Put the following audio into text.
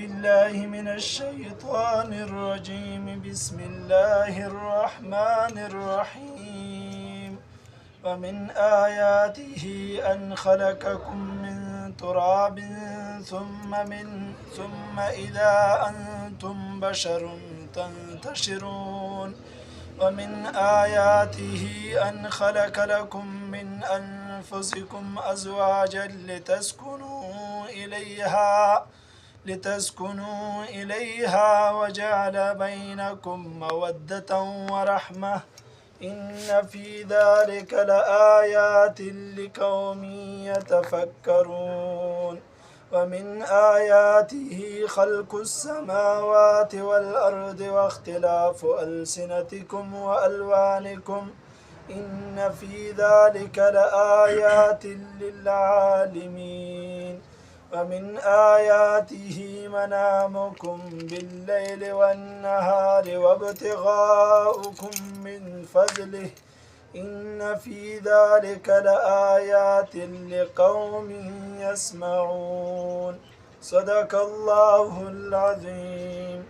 بالله من الشيطان الرجيم. بسم الله الرحمن الرحيم. ومن آياته أن خلقكم من تراب ثم إذا أنتم بشر تنتشرون. ومن آياته أن خلق لكم من أنفسكم أزواجا لتسكنوا إليها وجعل بينكم مودة ورحمة. إن في ذلك لآيات لقوم يتفكرون. ومن آياته خلق السماوات والأرض واختلاف ألسنتكم وألوانكم إن في ذلك لآيات للعالمين. ومن آياته منامكم بالليل والنهار وابتغاؤكم من فضله إن في ذلك لآيات لقوم يسمعون. صدق الله العظيم.